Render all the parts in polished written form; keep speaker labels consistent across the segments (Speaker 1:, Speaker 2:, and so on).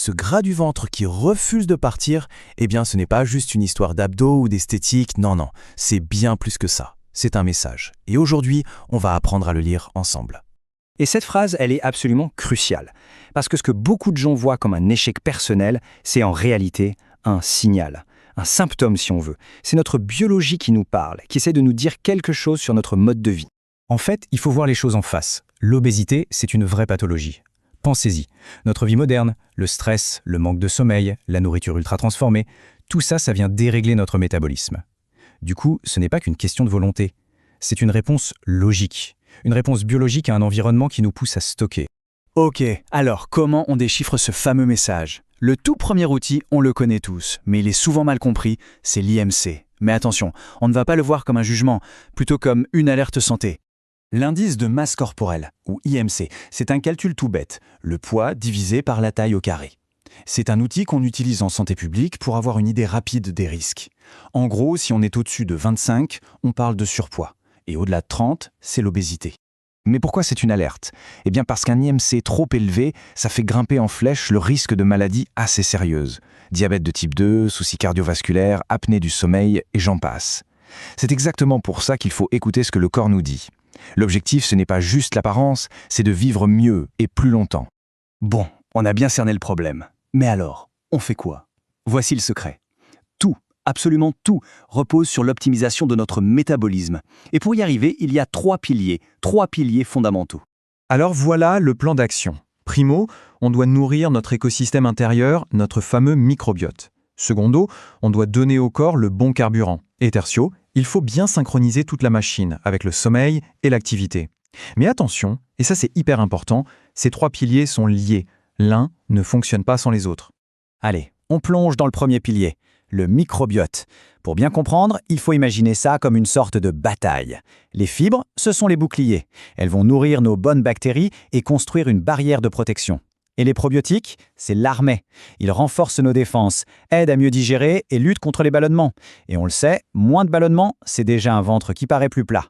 Speaker 1: Ce gras du ventre qui refuse de partir, eh bien ce n'est pas juste une histoire d'abdos ou d'esthétique, non, c'est bien plus que ça. C'est un message. Et aujourd'hui, on va apprendre à le lire ensemble.
Speaker 2: Et cette phrase, elle est absolument cruciale. Parce que ce que beaucoup de gens voient comme un échec personnel, c'est en réalité un signal. Un symptôme, si on veut. C'est notre biologie qui nous parle, qui essaie de nous dire quelque chose sur notre mode de vie.
Speaker 3: En fait, il faut voir les choses en face. L'obésité, c'est une vraie pathologie. Pensez-y. Notre vie moderne, le stress, le manque de sommeil, la nourriture ultra transformée, tout ça, ça vient dérégler notre métabolisme. Du coup, ce n'est pas qu'une question de volonté. C'est une réponse logique. Une réponse biologique à un environnement qui nous pousse à stocker.
Speaker 4: Ok, alors comment on déchiffre ce fameux message? Le tout premier outil, on le connaît tous, mais il est souvent mal compris, c'est l'IMC. Mais attention, on ne va pas le voir comme un jugement, plutôt comme une alerte santé. L'indice de masse corporelle, ou IMC, c'est un calcul tout bête, le poids divisé par la taille au carré. C'est un outil qu'on utilise en santé publique pour avoir une idée rapide des risques. En gros, si on est au-dessus de 25, on parle de surpoids, et au-delà de 30, c'est l'obésité. Mais pourquoi c'est une alerte? Eh bien parce qu'un IMC trop élevé, ça fait grimper en flèche le risque de maladies assez sérieuses. Diabète de type 2, soucis cardiovasculaires, apnée du sommeil, et j'en passe. C'est exactement pour ça qu'il faut écouter ce que le corps nous dit. L'objectif, ce n'est pas juste l'apparence, c'est de vivre mieux et plus longtemps. Bon, on a bien cerné le problème. Mais alors, on fait quoi? Voici le secret. Tout, absolument tout, repose sur l'optimisation de notre métabolisme. Et pour y arriver, il y a trois piliers fondamentaux.
Speaker 5: Alors voilà le plan d'action. Primo, on doit nourrir notre écosystème intérieur, notre fameux microbiote. Secondo, on doit donner au corps le bon carburant. Et tertio, il faut bien synchroniser toute la machine avec le sommeil et l'activité. Mais attention, et ça c'est hyper important, ces trois piliers sont liés. L'un ne fonctionne pas sans les autres.
Speaker 4: Allez, on plonge dans le premier pilier, le microbiote. Pour bien comprendre, il faut imaginer ça comme une sorte de bataille. Les fibres, ce sont les boucliers. Elles vont nourrir nos bonnes bactéries et construire une barrière de protection. Et les probiotiques, c'est l'armée. Ils renforcent nos défenses, aident à mieux digérer et luttent contre les ballonnements. Et on le sait, moins de ballonnements, c'est déjà un ventre qui paraît plus plat.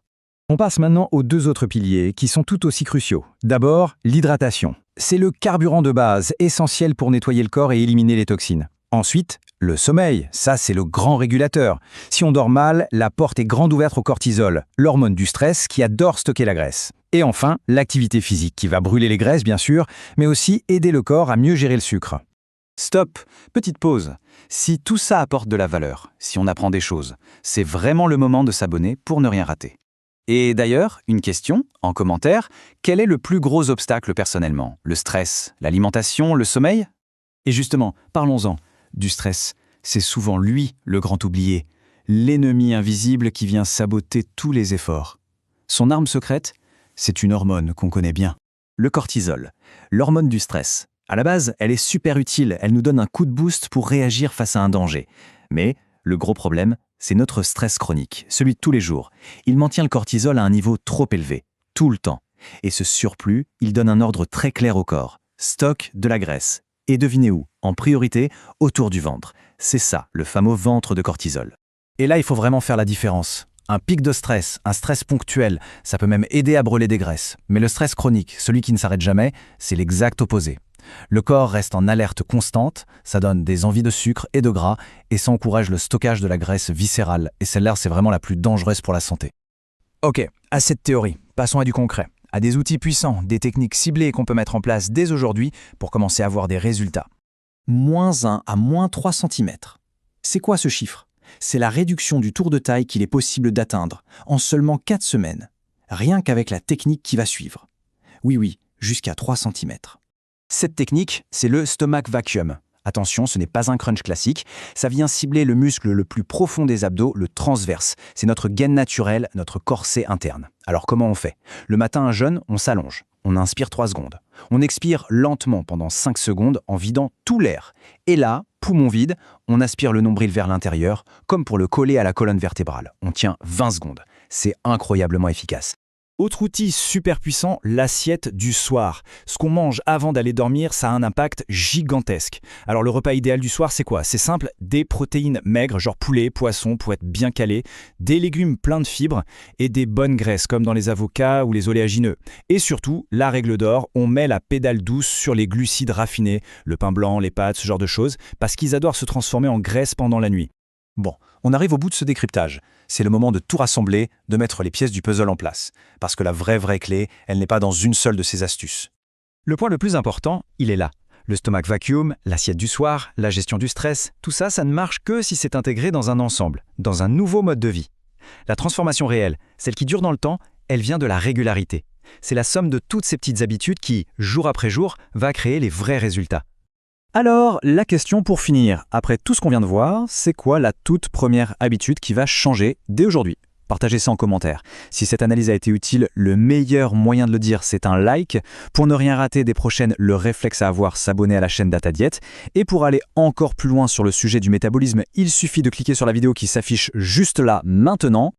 Speaker 3: On passe maintenant aux deux autres piliers qui sont tout aussi cruciaux. D'abord, l'hydratation. C'est le carburant de base, essentiel pour nettoyer le corps et éliminer les toxines. Ensuite, le sommeil, ça c'est le grand régulateur. Si on dort mal, la porte est grande ouverte au cortisol, l'hormone du stress qui adore stocker la graisse. Et enfin, l'activité physique qui va brûler les graisses bien sûr, mais aussi aider le corps à mieux gérer le sucre.
Speaker 4: Stop, petite pause. Si tout ça apporte de la valeur, si on apprend des choses, c'est vraiment le moment de s'abonner pour ne rien rater. Et d'ailleurs, une question, en commentaire, quel est le plus gros obstacle personnellement? Le stress, l'alimentation, le sommeil? Et justement, parlons-en. Du stress, c'est souvent lui le grand oublié, l'ennemi invisible qui vient saboter tous les efforts. Son arme secrète, c'est une hormone qu'on connaît bien, le cortisol, l'hormone du stress. À la base, elle est super utile, elle nous donne un coup de boost pour réagir face à un danger. Mais le gros problème, c'est notre stress chronique, celui de tous les jours. Il maintient le cortisol à un niveau trop élevé, tout le temps. Et ce surplus, il donne un ordre très clair au corps. Stocke de la graisse. Et devinez où? En priorité, autour du ventre. C'est ça, le fameux ventre de cortisol. Et là, il faut vraiment faire la différence. Un pic de stress, un stress ponctuel, ça peut même aider à brûler des graisses. Mais le stress chronique, celui qui ne s'arrête jamais, c'est l'exact opposé. Le corps reste en alerte constante, ça donne des envies de sucre et de gras, et ça encourage le stockage de la graisse viscérale. Et celle-là, c'est vraiment la plus dangereuse pour la santé. Ok, assez de théorie, passons à du concret. À des outils puissants, des techniques ciblées qu'on peut mettre en place dès aujourd'hui pour commencer à avoir des résultats. -1 à -3 cm. C'est quoi ce chiffre? C'est la réduction du tour de taille qu'il est possible d'atteindre en seulement 4 semaines, rien qu'avec la technique qui va suivre. Oui, jusqu'à 3 cm. Cette technique, c'est le stomach vacuum. Attention, ce n'est pas un crunch classique, ça vient cibler le muscle le plus profond des abdos, le transverse. C'est notre gaine naturelle, notre corset interne. Alors comment on fait? Le matin à jeun, on s'allonge. On inspire 3 secondes. On expire lentement pendant 5 secondes en vidant tout l'air. Et là, poumon vide, on aspire le nombril vers l'intérieur, comme pour le coller à la colonne vertébrale. On tient 20 secondes. C'est incroyablement efficace.
Speaker 2: Autre outil super puissant, l'assiette du soir. Ce qu'on mange avant d'aller dormir, ça a un impact gigantesque. Alors le repas idéal du soir, c'est quoi? C'est simple, des protéines maigres, genre poulet, poisson, pour être bien calé, des légumes pleins de fibres et des bonnes graisses, comme dans les avocats ou les oléagineux. Et surtout, la règle d'or, on met la pédale douce sur les glucides raffinés, le pain blanc, les pâtes, ce genre de choses, parce qu'ils adorent se transformer en graisse pendant la nuit.
Speaker 3: Bon, on arrive au bout de ce décryptage. C'est le moment de tout rassembler, de mettre les pièces du puzzle en place. Parce que la vraie clé, elle n'est pas dans une seule de ces astuces.
Speaker 2: Le point le plus important, il est là. Le stomac vacuum, l'assiette du soir, la gestion du stress, tout ça, ça ne marche que si c'est intégré dans un ensemble, dans un nouveau mode de vie. La transformation réelle, celle qui dure dans le temps, elle vient de la régularité. C'est la somme de toutes ces petites habitudes qui, jour après jour, va créer les vrais résultats.
Speaker 3: Alors, la question pour finir, après tout ce qu'on vient de voir, c'est quoi la toute première habitude qui va changer dès aujourd'hui? Partagez ça en commentaire. Si cette analyse a été utile, le meilleur moyen de le dire, c'est un like. Pour ne rien rater des prochaines, le réflexe à avoir, s'abonner à la chaîne Data Diet. Et pour aller encore plus loin sur le sujet du métabolisme, il suffit de cliquer sur la vidéo qui s'affiche juste là, maintenant.